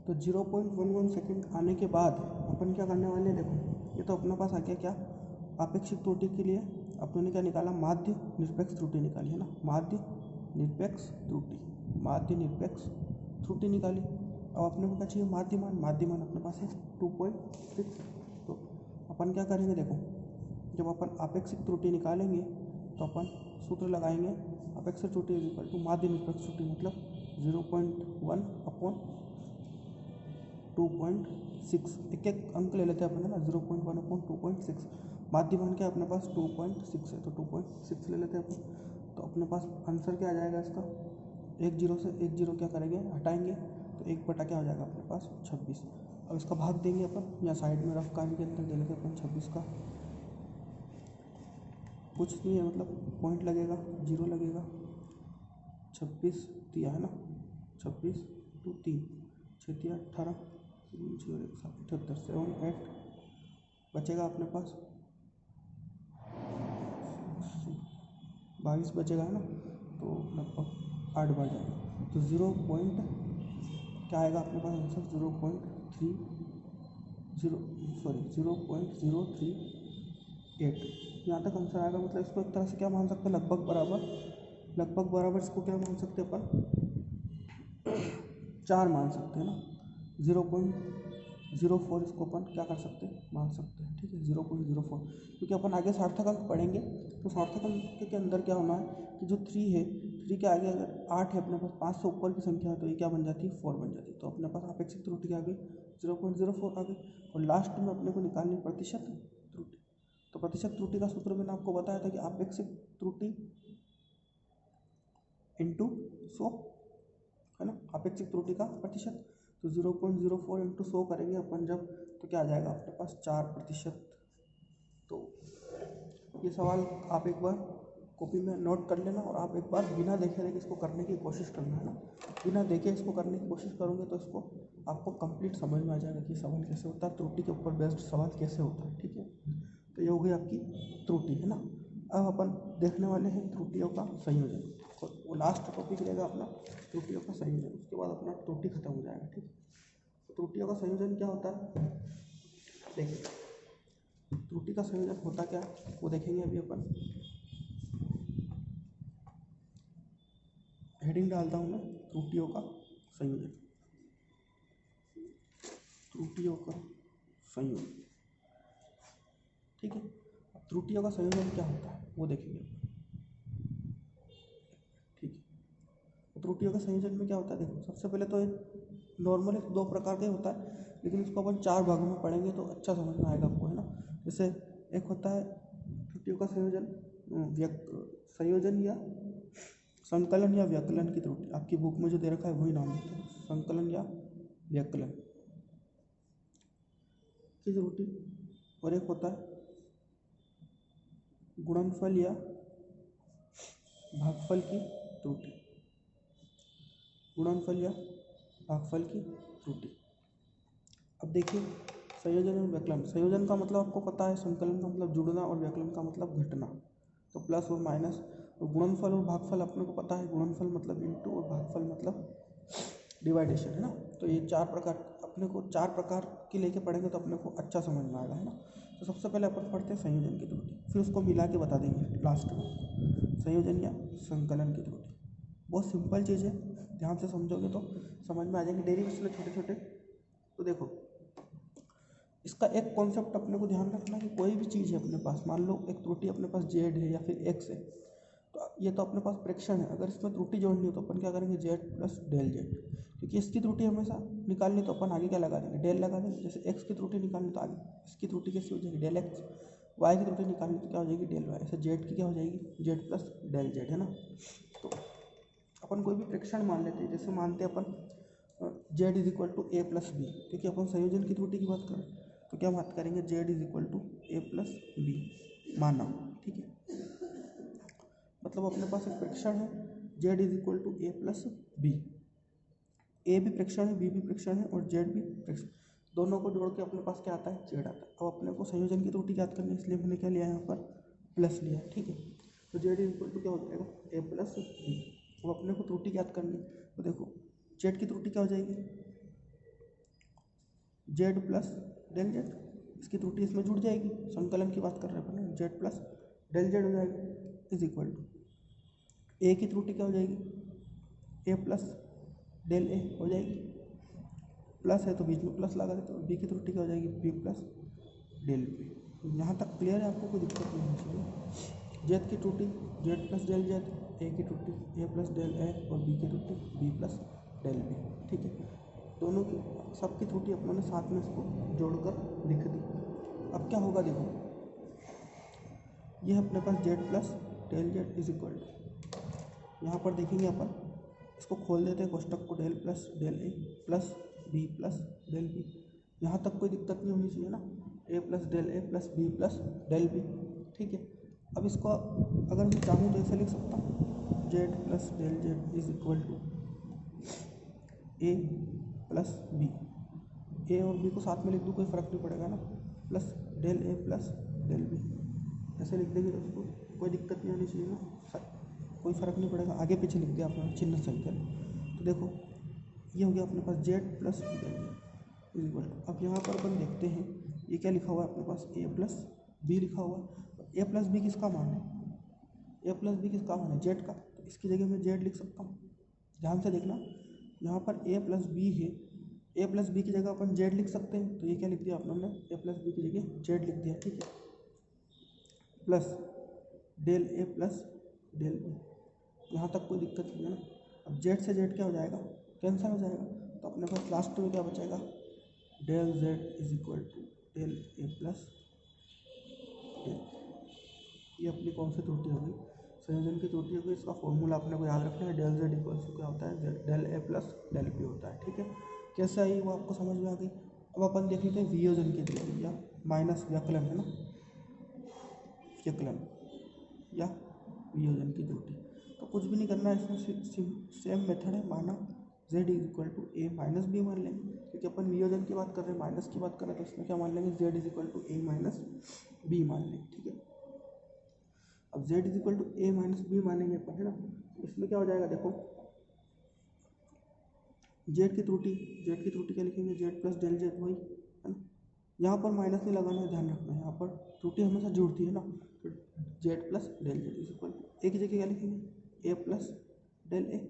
तो 0.11 सेकेंड आने के बाद अपन क्या करने वाले हैं, देखो ये तो अपने पास आ गया क्या, आपेक्षिक त्रुटि के लिए अपन ने क्या निकाला, माध्य निरपेक्ष त्रुटि निकाली है ना, माध्य निरपेक्ष त्रुटि, माध्य निरपेक्ष त्रुटि निकाली। अब अपने को क्या चाहिए, माध्यमान अपने पास है 2.6। तो अपन क्या करेंगे, देखो जब अपन आपेक्षिक त्रुटि निकालेंगे तो अपन सूत्र लगाएंगे, आपेक्षिक त्रुटि इज इक्वल टू माध्य निरपेक्ष त्रुटि मतलब 0.1 अपॉन 2.6, एक एक अंक ले लेते हैं अपन है ना, 0.1 अपॉन 2.6। माध्यमान क्या अपने पास 2.6 है, तो 2.6 ले लेते हैं अपन। तो अपने पास आंसर क्या आ जाएगा इसका, एक जीरो से एक जीरो क्या करेंगे, हटाएंगे, तो एक बटा क्या हो जाएगा अपने पास 26। अब इसका भाग देंगे अपन, या साइड में रफ काम के अंदर दे लेते अपन 26 का, कुछ नहीं है मतलब पॉइंट लगेगा, जीरो लगेगा, 26 दिया है ना, 26 टू 3 6 18 78 7 8 बचेगा अपने पास 22 बचेगा है ना, तो लगभग 8 बार जाएगा, तो 0 पॉइंट क्या आएगा अपने पास आंसर, 0.38 यहाँ तक आंसर आएगा। मतलब इसको एक तरह से क्या मान सकते हैं, लगभग बराबर इसको क्या मान सकते हैं अपन, 4 मान सकते हैं ना, 0.04 इसको अपन क्या कर सकते हैं, मान सकते हैं, ठीक है 0.04, क्योंकि अपन आगे सार्थक अंक पढ़ेंगे तो सार्थक अंक के अंदर क्या होना है कि जो 3 है, 3 के आगे अगर 8 है अपने पास, 5 से ऊपर की संख्या है तो ये क्या बन जाती है, 4 बन जाती है। तो अपने पास आपेक्षिक त्रुटि आ गई 0.04 आ गई, और लास्ट में अपने को निकालनी प्रतिशत त्रुटि। तो प्रतिशत त्रुटि का सूत्र मैंने आपको बताया था कि आपेक्षिक त्रुटि इंटू 100 है ना, आपेक्षिक त्रुटि का प्रतिशत। तो 0.04 इंटू 100 करेंगे अपन जब, तो क्या आ जाएगा अपने पास 4%। तो ये सवाल आप एक बार कॉपी में नोट कर लेना, और आप एक बार बिना देखे इसको करने की कोशिश करना है ना, बिना देखे इसको करने की कोशिश करोगे तो इसको आपको कंप्लीट समझ में आ जाएगा कि सवाल कैसे होता है, त्रुटि के ऊपर बेस्ड सवाल कैसे होता है, ठीक है। तो ये हो गई आपकी त्रुटि है ना। अब अपन देखने वाले हैं त्रुटियों का संयोजन, वो लास्ट टॉपिक रहेगा अपना त्रुटियों का संयोजन, उसके बाद अपना त्रुटि खत्म हो जाएगा, ठीक है। तो त्रुटियों का संयोजन क्या होता है, देखिए त्रुटि का संयोजन होता क्या वो देखेंगे अभी अपन। हेडिंग डालता हूँ मैं, त्रुटियों का संयोजन, त्रुटियों का संयोजन, ठीक है। अब त्रुटियों का संयोजन क्या होता है वो देखेंगे, ठीक है। तो त्रुटियों के संयोजन में क्या होता है, देखो सबसे पहले तो नॉर्मली 2 प्रकार का होता है, लेकिन इसको अपन 4 भागों में पढ़ेंगे तो अच्छा समझ में आएगा आपको है ना। जैसे एक होता है त्रुटियों का संयोजन, संयोजन या संकलन या व्यकलन की त्रुटि, आपकी बुक में जो दे रखा है वही नाम देते हैं, संकलन या व्यकलन की त्रुटि। और एक होता है गुणनफल या भागफल की त्रुटि, गुणनफल या भागफल की त्रुटि। अब देखिए संयोजन और व्यकलन, संयोजन का मतलब आपको पता है, संकलन का मतलब जुड़ना और व्यकलन का मतलब घटना, तो प्लस और माइनस। तो गुणनफल और भागफल अपने को पता है, गुणनफल मतलब इंटू और भागफल मतलब डिवाइडेशन है ना। तो ये 4 प्रकार अपने को 4 प्रकार की लेके पढ़ेंगे तो अपने को अच्छा समझ में आएगा है ना। तो सबसे पहले अपन पढ़ते हैं संयोजन की त्रुटि, फिर उसको मिला के बता देंगे लास्ट में, संयोजन या संकलन की त्रुटि। बहुत सिंपल चीज़ है, ध्यान से समझोगे तो समझ में आ जाएंगे, डेरिवेशन छोटे छोटे। तो देखो इसका एक कॉन्सेप्ट अपने को ध्यान रखना कि कोई भी चीज़ है अपने पास, मान लो एक त्रुटि अपने पास जेड है या फिर एक्स है, तो ये तो अपने पास प्रेक्षण है, अगर इसमें त्रुटि जोड़नी हो तो अपन क्या करेंगे, जेड प्लस डेल जेड, क्योंकि इसकी त्रुटि हमेशा निकालनी तो अपन आगे क्या लगा देंगे, डेल लगा देंगे। जैसे एक्स की त्रुटि निकालनी तो आगे इसकी त्रुटि कैसी हो जाएगी, डेल एक्स, वाई की त्रुटि निकालनी तो क्या हो जाएगी, डेल वाई, ऐसे जेड की क्या हो जाएगी, जेड प्लस डेल जेड है ना। तो अपन कोई भी प्रेक्षण मान लेते हैं, जैसे मानते हैं अपन Z is equal to A plus B, क्योंकि अपन संयोजन की त्रुटि की बात करें तो क्या बात करेंगे, Z is equal to A plus B माना, ठीक है। मतलब अपने पास एक प्रेक्षण है Z is equal to A plus B, A भी प्रेक्षण है, बी भी प्रेक्षण है और जेड भी प्रेक्षण, दोनों को जोड़ के अपने पास क्या आता है, जेड आता है। अब अपने को संयोजन की त्रुटि याद करनी है, इसलिए मैंने क्या लिया यहाँ पर, प्लस लिया, ठीक है। तो जेड इज इक्वल टू क्या हो जाएगा, ए प्लस बी। अब अपने को त्रुटि याद करनी है, तो देखो जेड की त्रुटि क्या हो जाएगी, जेड प्लस डेल जेड, इसकी त्रुटि इसमें जुड़ जाएगी, संकलन की बात कर रहे हैं अपन, जेड प्लस डेल जेड हो जाएगा इज इक्वल टू ए की त्रुटि क्या हो जाएगी, ए प्लस डेल ए हो जाएगी, प्लस है तो बीच में प्लस लगा देते, बी की त्रुटि क्या हो जाएगी, बी प्लस डेल बी। यहाँ तक क्लियर है, आपको कोई दिक्कत नहीं होनी चाहिए। जेड की त्रुटि जेड प्लस डेल जेड, ए की त्रुटि ए प्लस डेल ए और बी की त्रुटि बी प्लस डेल बी। ठीक है, दोनों की सबकी त्रुटि अपनों ने साथ में इसको जोड़कर लिख दी। अब क्या होगा देखो, ये है अपने पास Z plus del Z is equal to, यहाँ पर देखेंगे अपन, इसको खोल देते हैं कोष्टक को, डेल प्लस डेल ए plus B plus del B. यहाँ तक कोई दिक्कत नहीं होनी चाहिए ना, A plus del A plus B plus del B. ठीक है, अब इसको अगर मैं चाहूँ तो ऐसे लिख सकता हूँ, Z plus del Z is equal to A plus B, A और बी को साथ में लिख दूँ कोई फ़र्क नहीं पड़ेगा ना, प्लस डेल ए प्लस डेल बी, ऐसे लिख देंगे तो उसको कोई दिक्कत नहीं आनी चाहिए ना, कोई फ़र्क नहीं पड़ेगा, आगे पीछे लिख दिया आपने चिन्ह सही कर। तो देखो ये हो गया अपने पास Z plus del Z is equal to. अब यहाँ पर अपन देखते हैं ये क्या लिखा हुआ है अपने पास, ए प्लस बी लिखा हुआ है। ए प्लस बी किसका मान है, ए प्लस बी किसका मान है, जेड का, तो इसकी जगह मैं जेड लिख सकता हूँ। ध्यान से देखना, यहाँ पर ए प्लस बी है, ए प्लस बी की जगह अपन जेड लिख सकते हैं, तो ये क्या लिख दिया अपन ने, ए प्लस बी की जगह जेड लिख दिया। ठीक है, प्लस डेल ए प्लस डेल बी, यहाँ तक कोई दिक्कत नहीं है ना। अब जेड से जेड क्या हो जाएगा, कैंसिल हो जाएगा, तो अपने पास लास्ट में क्या बचेगा, del Z is equal to del A plus del. ये अपनी कौन सी त्रुटि होगी, संयोजन की त्रुटि होगी। इसका फॉर्मूला अपने को याद रखना है, डेल जेड इक्वल टू क्या होता है, del A plus del B होता है। ठीक है, कैसे आई वो आपको समझ में आ गई। अब अपन देख लेते हैं वियोजन की त्रुटि या माइनस व्यकलन है ना, व्यकलन या वियोजन की त्रुटि। तो कुछ भी नहीं करना है, इसमें सेम मेथड है, माना z is equal to a minus b मान लेंगे, क्योंकि अपन वियोजन की बात कर रहे हैं, माइनस की बात कर रहे हैं, तो इसमें क्या मान लेंगे, z is equal to a minus b मान लेंगे। ठीक है, अब z is equal to a minus b मानेंगे अपन, है ना। इसमें क्या हो जाएगा देखो, z की त्रुटि क्या लिखेंगे, z प्लस डेल जेड, वही है ना। यहाँ पर माइनस नहीं लगाना है, ध्यान रखना है, यहाँ पर त्रुटि हमेशा जुड़ती है ना, तो z plus del Z is equal to A की जगह क्या लिखेंगे, A plus del A,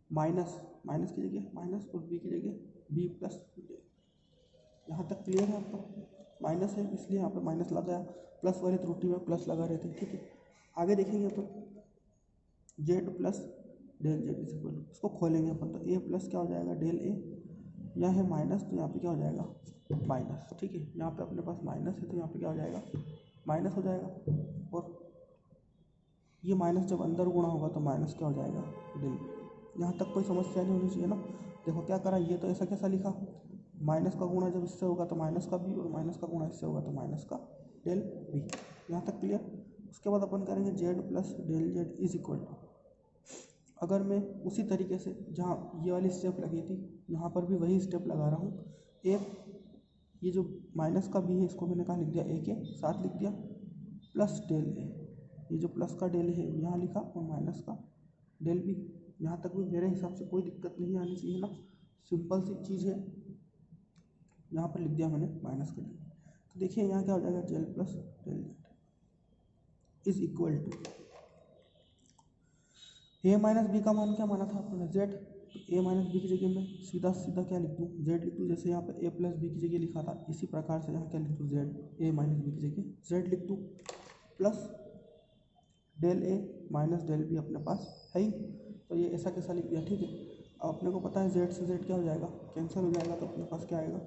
minus की जगह माइनस और बी की जगह बी प्लस डेल। यहाँ तक क्लियर है आपको, माइनस है इसलिए यहाँ पे माइनस लगाया, प्लस वाली त्रुटि में प्लस लगा रहे थे। ठीक है, आगे देखेंगे अपन, Z plus del Z is equal to, इसको खोलेंगे अपन, तो ए प्लस क्या हो जाएगा, डेल ए, यहाँ है माइनस तो यहाँ पे क्या हो जाएगा, माइनस। ठीक है, यहाँ पे अपने पास माइनस है तो यहाँ पे क्या हो जाएगा, माइनस हो जाएगा, और ये माइनस जब अंदर गुणा होगा तो माइनस क्या हो जाएगा, डेल। यहाँ तक कोई समस्या नहीं होनी चाहिए ना। देखो क्या करा, ये तो ऐसा कैसा लिखा, माइनस का गुणा जब इससे होगा तो माइनस का बी, और माइनस का गुणा इससे होगा तो माइनस का डेल बी। यहाँ तक क्लियर। उसके बाद अपन करेंगे z plus del Z is equal to, अगर मैं उसी तरीके से जहाँ ये वाली स्टेप लगी थी यहाँ पर भी वही स्टेप लगा रहा हूँ, एक ये जो माइनस का बी है इसको मैंने कहाँ लिख दिया, ए के साथ लिख दिया, प्लस डेल ए, ये जो प्लस का डेल है यहाँ लिखा, और माइनस का डेल बी। यहाँ तक भी मेरे हिसाब से कोई दिक्कत नहीं आनी चाहिए ना, सिंपल सी चीज़ है। यहाँ पर लिख दिया मैंने माइनस का डेल, तो देखिए यहाँ क्या हो जाएगा, जेल plus del Z is equal to a minus b का मान क्या माना था आपने, जेड, तो ए माइनस बी की जगह मैं सीधा सीधा क्या लिख दूँ, जेड लिख दूँ। जैसे यहाँ पे ए प्लस बी की जगह लिखा था, इसी प्रकार से यहाँ क्या लिख दूँ, जेड, ए माइनस बी की जगह जेड लिख दूँ, plus del A minus del B अपने पास है ही, तो ये ऐसा कैसा लिख दिया। ठीक है, अब अपने को पता है जेड से जेड क्या हो जाएगा, कैंसिल हो जाएगा, तो अपने पास क्या आएगा,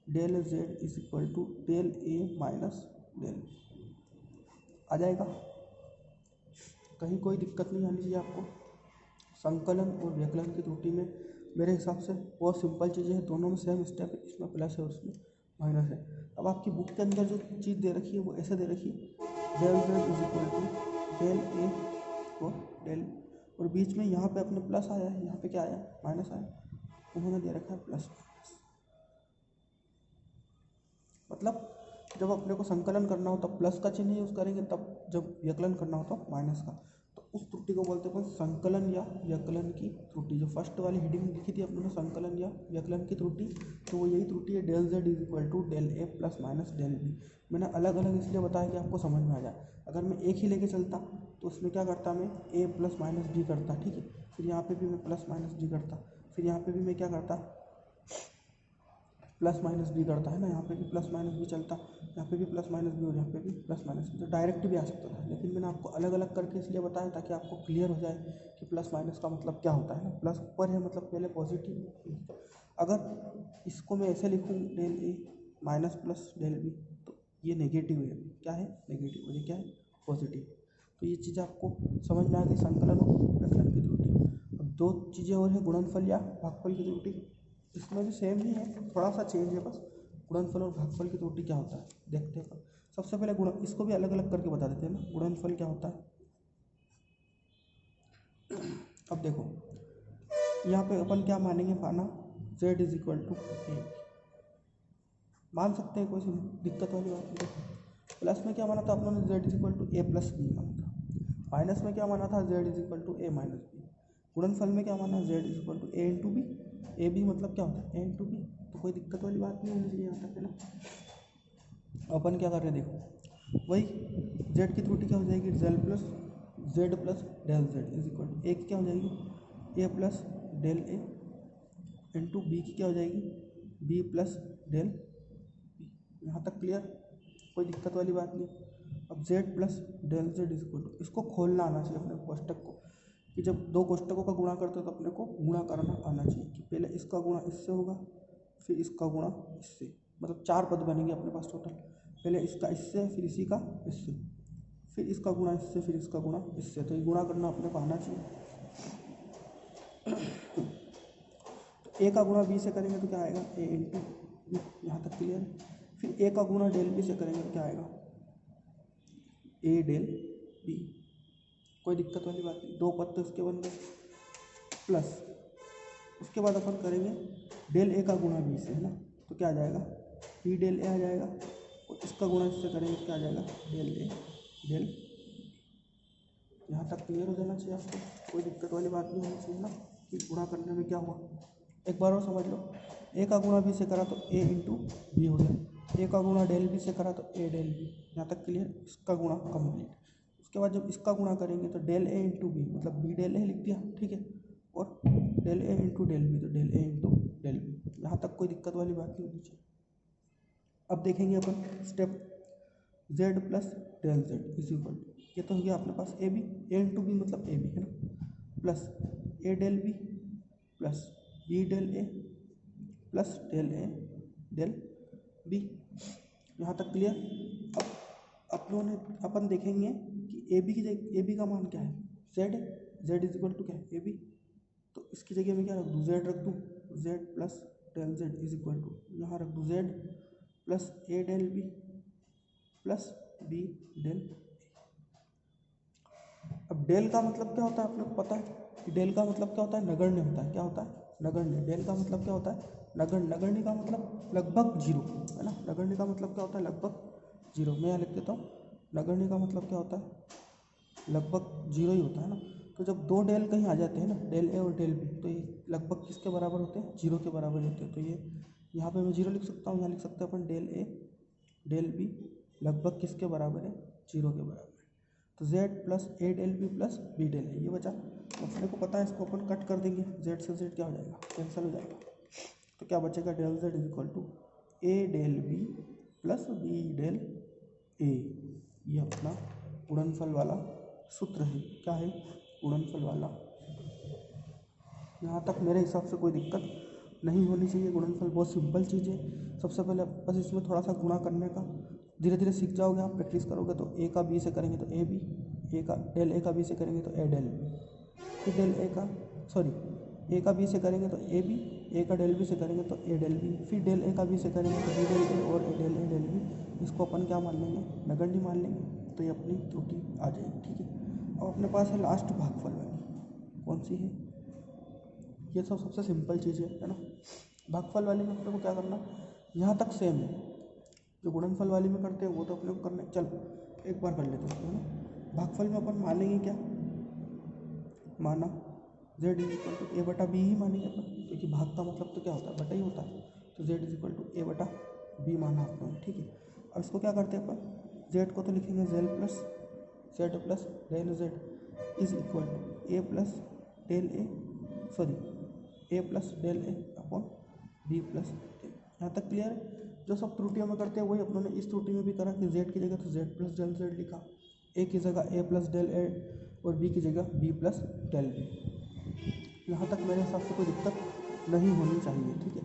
del Z is equal to del A minus del आ जाएगा। कहीं कोई दिक्कत नहीं आनी चाहिए आपको। संकलन और व्यकलन की त्रुटि में मेरे हिसाब से बहुत सिंपल चीज़ें हैं, दोनों में सेम स्टेप है, इसमें प्लस है और उसमें माइनस है। अब आपकी बुक के अंदर जो चीज़ दे रखी है वो ऐसे दे रखी है, del Z is equal to del A और डेल, और बीच में यहाँ पे अपने प्लस आया है, यहाँ पे क्या आया, माइनस आया, उन्होंने दे रखा है प्लस माइनस। मतलब जब अपने को संकलन करना हो तब प्लस का चिन्ह यूज़ करेंगे, तब जब व्यकलन करना हो तो माइनस का। तो उस त्रुटि को बोलते हैं अपन संकलन या व्यकलन की त्रुटि। जो फर्स्ट वाली हेडिंग लिखी थी अपने संकलन या व्यकलन की त्रुटि, तो वो यही त्रुटि है, del z is equal to del A plus minus del b. मैंने अलग अलग इसलिए बताया कि आपको समझ में आ जाए। अगर मैं एक ही लेके चलता तो उसमें क्या करता, मैं ए प्लस माइनस डी करता, ठीक है, फिर यहाँ पे भी मैं प्लस माइनस डी करता, फिर यहाँ पे भी मैं क्या करता, प्लस माइनस भी करता है ना, यहाँ पे भी प्लस माइनस भी चलता, यहाँ पे भी प्लस माइनस भी और यहाँ पे भी प्लस माइनस भी, तो डायरेक्ट भी आ सकता था। लेकिन मैंने आपको अलग अलग करके इसलिए बताया ताकि आपको क्लियर हो जाए कि प्लस माइनस का मतलब क्या होता है ना। प्लस ऊपर है मतलब पहले पॉजिटिव, अगर इसको मैं ऐसे लिखूँ del A minus plus del B, तो ये नेगेटिव है, क्या है नेगेटिव, और ये क्या है पॉजिटिव। तो ये चीज़ आपको समझ में आ गई, संकलन और व्यकलन की त्रुटि। अब दो चीज़ें और है, गुणनफल या भागफल की त्रुटि। इसमें भी सेम ही है, थोड़ा सा चेंज है बस। गुणनफल और भागफल की त्रुटि क्या होता है देखते हैं। सबसे पहले गुण, इसको भी अलग अलग करके बता देते हैं ना। गुणनफल क्या होता है, अब देखो यहाँ पे अपन क्या मानेंगे, माना z इज इक्वल टू ए, मान सकते हैं, कोई सी दिक्कत वाली बात नहीं। देखो प्लस में क्या माना था अपनों ने, z is equal to A plus B माना था। माइनस में क्या माना था, z is equal to a minus b. गुणनफल में क्या माना, z is equal to a into b. A b मतलब क्या होता है, ए इंटू बी, तो कोई दिक्कत वाली बात नहीं होनी चाहिए यहाँ तक, है ना। अपन क्या कर रहे हैं, देखो वही z की त्रुटि क्या हो जाएगी, जेल plus Z plus del Z is equal to, A की क्या हो जाएगी A plus del A into B की क्या हो जाएगी बी प्लस डेल बी। यहाँ तक क्लियर, कोई दिक्कत वाली बात नहीं। अब z plus del Z is equal to, इसको खोलना आना चाहिए अपने कोष्टक को, कि जब दो कोष्टकों का गुणा करते हो तो अपने को गुणा करना आना चाहिए, कि पहले इसका गुणा इससे होगा, फिर इसका गुणा इससे, मतलब 4 पद बनेंगे अपने पास टोटल। पहले इसका इससे, फिर इसी का इससे, फिर इसका गुणा इससे, फिर इसका गुणा इससे, तो ये गुणा करना अपने को आना चाहिए। तो ए का गुणा बी से करेंगे तो क्या आएगा, ए इंटू बी, यहाँ तक क्लियर है। फिर ए का गुणा डेल बी से करेंगे तो क्या आएगा, ए डेल बी, कोई दिक्कत वाली बात नहीं। दो पद तो इसके बन गए, प्लस उसके बाद अपन करेंगे डेल ए का गुणा बी से, है ना, तो क्या आ जाएगा बी डेल ए आ जाएगा, और इसका गुणा इससे करेंगे तो क्या आ जाएगा डेल ए डेल। यहाँ तक क्लियर हो जाना चाहिए आपको, कोई दिक्कत वाली बात नहीं होनी चाहिए ना कि गुणा करने में क्या हुआ। एक बार और समझ लो, ए का गुणा बी से करा तो ए इंटू बी हो गया, ए का गुणा डेल बी से करा तो ए डेल बी। यहाँ तक क्लियर, इसका गुणा कंप्लीट। उसके बाद जब इसका गुणा करेंगे तो डेल ए इंटू बी, मतलब बी डेल ए लिख दिया, ठीक है, और del A into del B, तो del A into del B. यहाँ तक कोई दिक्कत वाली बात नहीं होनी चाहिए। अब देखेंगे अपन step z plus del Z is equal to, ये तो हो गया अपने पास A B, A into B मतलब ए बी, है ना, plus A del B plus B del A plus del A del B. यहाँ तक क्लियर। अब अपन देखेंगे कि ए बी की जगह, ए बी का मान क्या है, z, z is equal to क्या है ए बी, तो इसकी जगह मैं क्या रख दूँ, जेड रख दूँ, Z plus del Z is equal to, यहाँ रख दूँ Z plus A del B plus B del A. अब डेल का मतलब क्या होता है अपने को पता है कि डेल का मतलब क्या होता है, नगण्य होता है। क्या होता है, नगण्य। डेल का मतलब क्या होता है, नगण्य। नगण्य का मतलब लगभग जीरो, है ना। नगण्य का मतलब क्या होता है, लगभग जीरो। मैं यहाँ लिख देता हूँ, नगण्य का मतलब क्या होता है, लगभग जीरो ही होता है ना। तो जब दो डेल कहीं आ जाते हैं ना, डेल ए और डेल बी, तो ये लगभग किसके बराबर होते हैं, जीरो के बराबर होते हैं। तो ये यहाँ पे मैं जीरो लिख सकता हूँ, यहाँ लिख सकते हैं अपन डेल ए डेल बी लगभग किसके बराबर है, जीरो के बराबर है। तो z plus A del B plus B del A, ये बचा। अपने को पता है, इसको अपन कट कर देंगे, z से z क्या हो जाएगा, कैंसिल हो जाएगा। तो क्या बचेगा, del z is equal to A del B plus B del A. ये अपना गुणनफल वाला सूत्र है। क्या है, गुणनफल वाला। यहाँ तक मेरे हिसाब से कोई दिक्कत नहीं होनी चाहिए। गुणनफल बहुत सिंपल चीज़ है। सबसे पहले बस इसमें थोड़ा सा गुणा करने का धीरे धीरे सीख जाओगे आप, प्रैक्टिस करोगे तो। ए का बी से करेंगे तो ए बी, ए का डेल ए का बी से करेंगे तो ए डेल बी, फिर डेल ए का ए का बी से करेंगे तो ए बी, ए का डेल बी से करेंगे तो ए डेल बी, फिर डेल ए का बी से करेंगे तो बी डेल ए और ए डेल बी। इसको अपन क्या मान लेंगे, नगण्य मान लेंगे, तो ये अपनी त्रुटि आ जाएगी, ठीक है। अब अपने पास है लास्ट भागफल वाली, कौन सी है, ये सब सबसे सिंपल चीज़ है ना। भागफल वाली में अपने को क्या करना, यहाँ तक सेम है। जो गुणनफल वाली में करते हैं वो तो अपने को करना है। चल एक बार कर लेते हैं, है ना। भागफल में अपन मानेंगे क्या, माना z is equal to A बटा बी ही मानेंगे अपन, क्योंकि भाग का मतलब तो क्या होता है, बटा ही होता है। तो z is equal to A बटा बी माना आपने, ठीक है। अब इसको क्या करते हैं अपन, z को तो लिखेंगे z plus del z is equal to A plus del A upon b plus del. यहाँ तक क्लियर है। जो सब त्रुटियों में करते हैं वही अपनों ने इस त्रुटि में भी करा कि z की जगह तो z प्लस डेल z लिखा, a की जगह a प्लस डेल a और b की जगह b प्लस डेल b। यहाँ तक मेरे हिसाब से कोई दिक्कत नहीं होनी चाहिए, ठीक है।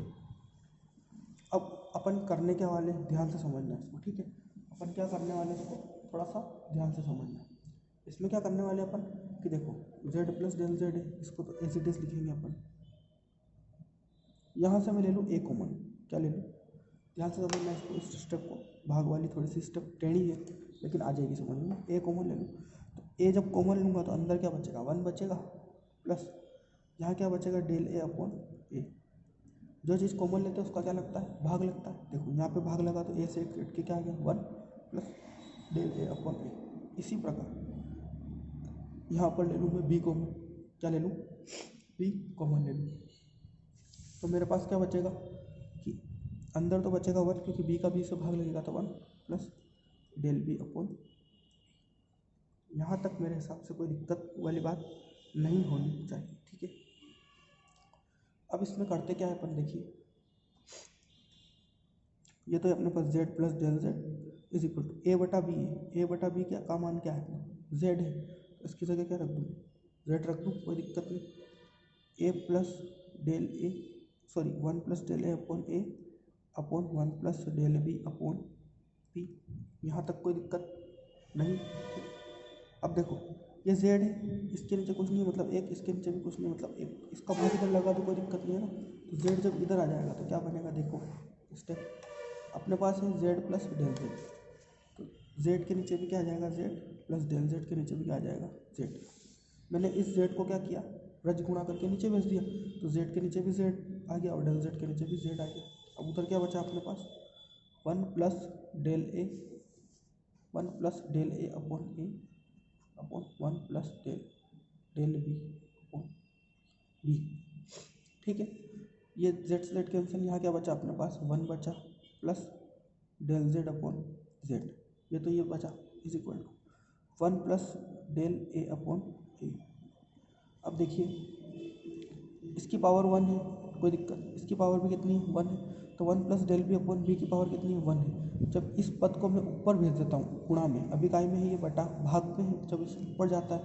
अब अपन करने के वाले, ध्यान से समझना है इसको, ठीक है। अपन क्या करने वाले इसको थोड़ा सा ध्यान से समझना है। इसमें क्या करने वाले अपन कि देखो z प्लस डेल z है, इसको तो एज इट इज लिखेंगे अपन। यहाँ से मैं ले लूँ a कॉमन, क्या ले लूँ, ध्यान से समझना इसको, इस स्टेप को, भाग वाली थोड़ी सी स्टेप टेढ़ी है लेकिन आ जाएगी समझ में। a कॉमन ले लूँ तो a जब कॉमन लूँगा तो अंदर क्या बचेगा, 1 बचेगा, प्लस यहाँ क्या बचेगा, डेल a अपॉन ए। जो चीज़ कॉमन लेते हैं उसका क्या लगता है, भाग लगता है। देखो यहाँ पे भाग लगा तो a से कट के क्या आ गया, 1 प्लस डेल a अपॉन ए। इसी प्रकार यहाँ पर ले लूँ मैं b कॉमन, क्या ले लूँ, b कॉमन ले लूँ, तो मेरे पास क्या बचेगा कि अंदर तो बचेगा 1, क्योंकि b का b से भाग लगेगा तो 1 प्लस डेल b अपॉन। यहाँ तक मेरे हिसाब से कोई दिक्कत वाली बात नहीं होनी चाहिए, ठीक है। अब इसमें करते क्या है अपन, देखिए ये तो अपने पास z plus del z is equal to A बटा बी है। ए बटा बी क्या का मान क्या है, z है, तो इसकी जगह क्या रख दूँ, z रख दूँ, कोई दिक्कत नहीं। A plus del A 1 plus del A upon 1 plus del B upon P. यहाँ तक कोई दिक्कत नहीं। अब देखो ये z है, इसके नीचे कुछ नहीं मतलब एक, इसके नीचे भी कुछ नहीं मतलब एक, इसका भाग इधर लगा तो कोई दिक्कत नहीं है ना। तो z जब इधर आ जाएगा तो क्या बनेगा, देखो स्टेप अपने पास है z प्लस डेल z, तो z के नीचे भी क्या आ जाएगा, z प्लस डेल z के नीचे भी क्या आ जाएगा, z। मैंने इस z को क्या किया, ब्रज गुणा करके नीचे भेज दिया, तो z के नीचे भी z आ गया और डेल z के नीचे भी z आ गया। अब उधर क्या बचा अपने पास, 1 प्लस डेल ए upon 1 plus del B upon B, ठीक है। ये z से z कैंसिल, यहाँ क्या बचा अपने पास, 1 बचा plus del z upon z, ये तो ये बचा is equal to 1 plus del A upon A. अब देखिए इसकी पावर 1 है, कोई दिक्कत, इसकी पावर भी कितनी है, 1 है, तो 1 plus del B upon b की पावर कितनी है, 1 है। जब इस पद को मैं ऊपर भेज देता हूँ गुणा में, अभी काय में है ये बटा, भाग में है, जब इस ऊपर जाता है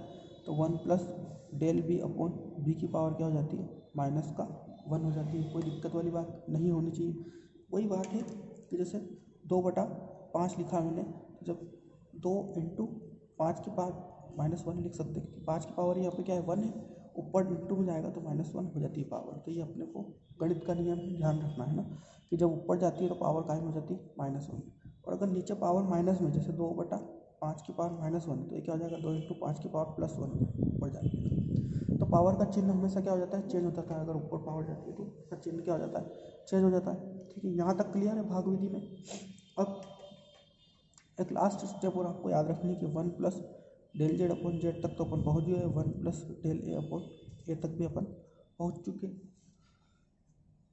तो 1 plus del B upon b की पावर क्या हो जाती है, माइनस का 1 हो जाती है। कोई दिक्कत वाली बात नहीं होनी चाहिए। वही बात है कि जैसे 2/5 लिखा मैंने, तो जब 2 इंटू 5 की पावर -1 लिख सकते हैं, 5 की पावर यहाँ पे क्या है, 1 है, ऊपर इंटू में जाएगा तो -1 हो जाती है पावर। तो ये अपने को गणित का नियम ध्यान रखना है ना, कि जब ऊपर जाती है तो पावर कायम हो जाती है -1, और अगर नीचे पावर माइनस में, जैसे 2/5 की पावर -1, तो ये क्या हो जाएगा, 2 इंटू 5 की पावर +1 ऊपर जाएगी। तो पावर का चिन्ह हमेशा क्या हो जाता है, चेंज होता है। अगर ऊपर पावर जाती है तो उसका चिन्ह क्या हो जाता है, चेंज हो जाता है, ठीक है। यहाँ तक क्लियर है भाग विधि में। अब एक लास्ट स्टेप और आपको याद रखनी कि 1 plus del Z upon z तक तो अपन पहुँच गए, 1 plus del A upon a तक भी अपन पहुँच चुके।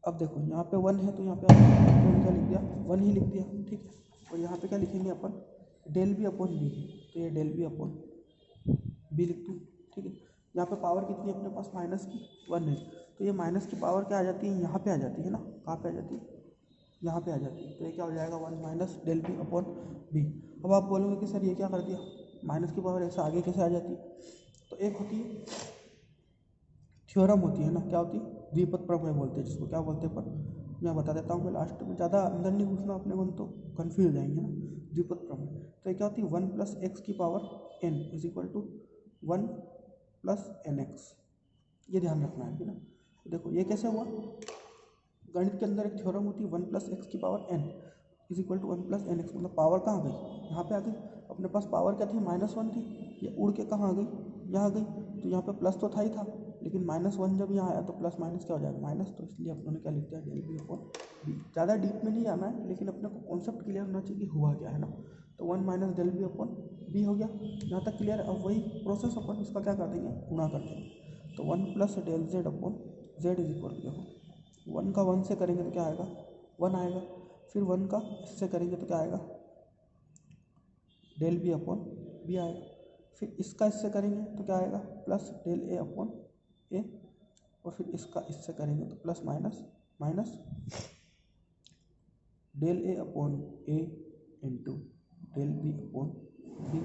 अब देखो यहाँ पे 1 है तो यहाँ पे अपन क्या लिख दिया, 1 ही लिख दिया, ठीक है। और यहाँ पे क्या लिखेंगे अपन, डेल बी अपॉन बी है, तो ये डेल बी अपॉन बी लिख दूँ, ठीक है। यहाँ पे पावर कितनी है अपने पास, माइनस की 1 है, तो ये माइनस की पावर क्या आ जाती है, यहाँ पे आ जाती है ना, कहाँ पे आ जाती है, यहाँ पे आ जाती है। तो ये क्या हो जाएगा, 1 minus del B upon b. अब आप बोलोगे कि सर ये क्या कर दिया, माइनस की पावर ऐसे आगे कैसे आ जाती है। तो एक होती है थ्योरम होती है ना, क्या होती है, द्विपद प्रमेय बोलते हैं जिसको, क्या बोलते हैं पर मैं बता देता हूँ मैं लास्ट में, ज़्यादा अंदर नहीं घुसना अपने को, तो कन्फ्यूज हो जाएंगे ना। द्विपद प्रमेय तो ये क्या होती है, 1 प्लस एक्स की power n is equal to 1 plus n x, ये ध्यान रखना है कि ना। देखो ये कैसे हुआ, गणित के अंदर एक थ्योरम होती है 1 प्लस एक्स की power n is equal to 1 plus n x, मतलब पावर कहाँ गई, यहाँ पे आ गई। अपने पास पावर क्या थी, -1 थी, ये उड़ के कहाँ आ गई, यहाँ आ गई। तो यहाँ पे प्लस तो था ही था, लेकिन -1 जब यहाँ आया तो प्लस माइनस क्या हो जाएगा, माइनस। तो इसलिए अपनों ने क्या लिख दिया, डेल बी अपॉन बी। ज़्यादा डीप में नहीं जाना है, लेकिन अपने को कॉन्सेप्ट क्लियर होना चाहिए कि हुआ क्या है ना। तो 1 minus del B upon b हो गया, यहाँ तक क्लियर। अब वही प्रोसेस अपन इसका क्या कर देंगे, गुणा कर देंगे। तो 1 plus del Z upon Z is equal to, देखो 1 का 1 से करेंगे तो क्या आएगा 1 आएगा, फिर 1 का इससे करेंगे तो क्या आएगा डेल बी अपॉन बी आएगा, फिर इसका इससे करेंगे तो क्या आएगा plus del A upon A, और फिर इसका इससे करेंगे तो plus minus minus del A upon A into del B upon B.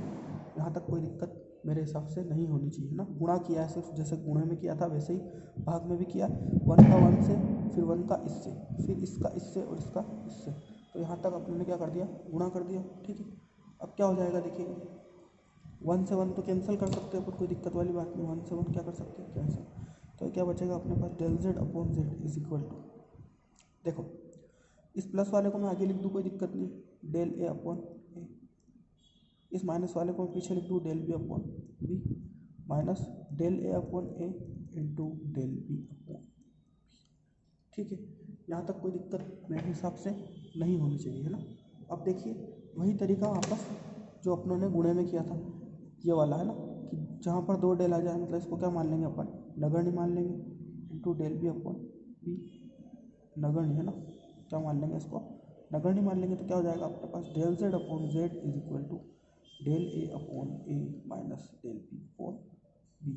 यहाँ तक कोई दिक्कत मेरे हिसाब से नहीं होनी चाहिए ना। गुणा किया है सिर्फ, जैसे गुणे में किया था वैसे ही भाग में भी किया, 1 का 1 से, फिर 1 का इससे, फिर इसका इससे और इसका इससे, तो यहाँ तक अपने क्या कर दिया गुणा कर दिया। ठीक है, अब क्या हो जाएगा देखिए 1 से 1 तो कैंसिल कर सकते हैं, पर कोई दिक्कत वाली बात नहीं, 1 से 1 क्या कर सकते हैं कैंसिल। तो क्या बचेगा अपने पास del Z upon Z is equal to, देखो इस प्लस वाले को मैं आगे लिख दूँ कोई दिक्कत नहीं, डेल ए अपॉन ए, इस माइनस वाले को मैं पीछे लिख दूँ del B upon B, minus del A upon A into del B upon. ठीक है, यहाँ तक कोई दिक्कत मेरे हिसाब से नहीं होनी चाहिए, है ना। अब देखिए वही तरीका वापस जो अपनों ने गुणे में किया था, ये वाला है ना, कि जहाँ पर 2 डेल आ जाए मतलब इसको क्या मान लेंगे अपन नगण्य मान लेंगे, into del B upon b नगण्य, है ना, क्या मान लेंगे इसको नगण्य मान लेंगे, तो क्या हो जाएगा आपके पास del Z upon Z is equal to del A upon A minus del B upon B.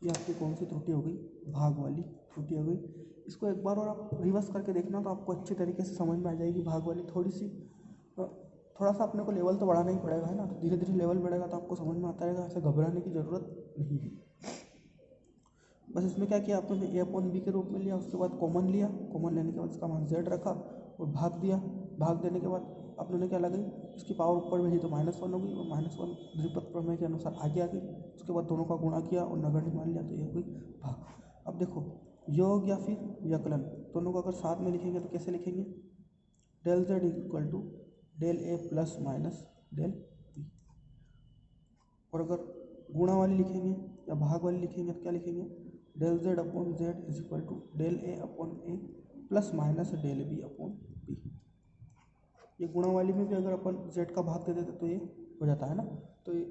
ये आपकी कौन सी त्रुटि हो गई, भाग वाली त्रुटि हो गई। इसको एक बार और आप रिवर्स करके देखना तो आपको अच्छी तरीके से समझ में आ जाएगी भाग वाली। थोड़ा सा अपने को लेवल तो बढ़ाना ही पड़ेगा, है ना, तो धीरे धीरे लेवल बढ़ेगा तो आपको समझ में आता रहेगा, ऐसे घबराने की ज़रूरत नहीं है। बस इसमें क्या किया आपने ए अपॉन बी के रूप में लिया, उसके बाद कॉमन लिया, कॉमन लेने के बाद इसका मान जेड रखा और भाग दिया, भाग देने के बाद आपने क्या लगाई इसकी पावर ऊपर भेजी तो -1 हो गई, और -1 द्विपद प्रमेय के अनुसार आगे आ गई, उसके बाद दोनों का गुणा किया और नगण्य मान लिया, तो ये हुई भाग। अब देखो योग या फिर व्यकलन दोनों को अगर साथ में लिखेंगे तो कैसे लिखेंगे, del z equal to del A plus minus del b, और अगर गुणा वाली लिखेंगे या भाग वाली लिखेंगे तो क्या लिखेंगे del Z upon Z is equal to del A upon a plus minus del B upon B. ये गुणा वाली में भी अगर अपन जेड का भाग दे देते तो ये हो जाता है ना। तो ये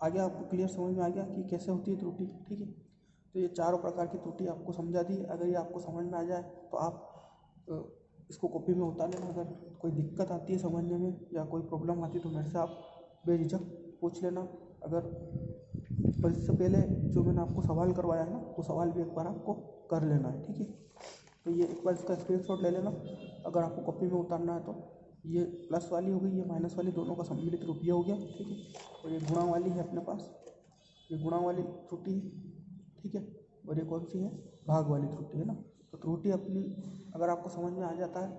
आगे आपको क्लियर समझ में आ गया कि कैसे होती है त्रुटि। ठीक है, तो ये चारों प्रकार की त्रुटि आपको समझा दी। अगर ये आपको समझ में आ जाए तो आप इसको कॉपी में उतार लेना। अगर कोई दिक्कत आती है समझने में या कोई प्रॉब्लम आती है तो मेरे से आप बेझिझक पूछ लेना। अगर और इससे पहले जो मैंने आपको सवाल करवाया है ना वो सवाल भी एक बार आपको कर लेना है। ठीक है, तो ये एक बार इसका स्क्रीनशॉट ले लेना अगर आपको कॉपी में उतारना है तो। ये प्लस वाली हो गई, ये माइनस वाली, दोनों का सम्मिलित रूप ये हो गया। ठीक है, और ये गुणा वाली है अपने पास, ये गुणा वाली त्रुटि है। ठीक है, और ये कौन सी है, भाग वाली त्रुटि है ना। तो त्रुटि अपनी अगर आपको समझ में आ जाता है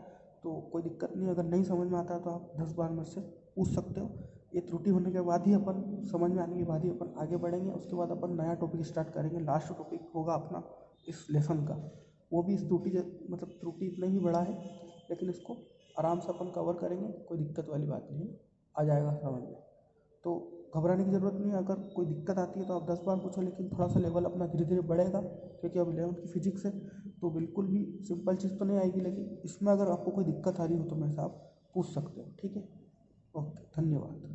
तो कोई दिक्कत नहीं, अगर नहीं समझ में आता है तो आप 10 बार मेरे से पूछ सकते हो। ये त्रुटि होने के बाद ही अपन समझ में आने के बाद ही अपन आगे बढ़ेंगे। उसके बाद अपन नया टॉपिक स्टार्ट करेंगे, लास्ट टॉपिक होगा अपना इस लेसन का, वो भी इस त्रुटि मतलब त्रुटि इतना ही बड़ा है लेकिन इसको आराम से अपन कवर करेंगे, कोई दिक्कत वाली बात नहीं है, आ जाएगा समझ में। तो घबराने की ज़रूरत नहीं है, अगर कोई दिक्कत आती है तो आप 10 बार पूछो, लेकिन थोड़ा सा लेवल अपना धीरे धीरे बढ़ेगा क्योंकि अब 11th की फिजिक्स है तो बिल्कुल भी सिंपल चीज़ तो नहीं आएगी, लेकिन इसमें अगर आपको कोई दिक्कत आ रही हो तो मेरे से आप पूछ सकते हो। ठीक है, ओके, धन्यवाद।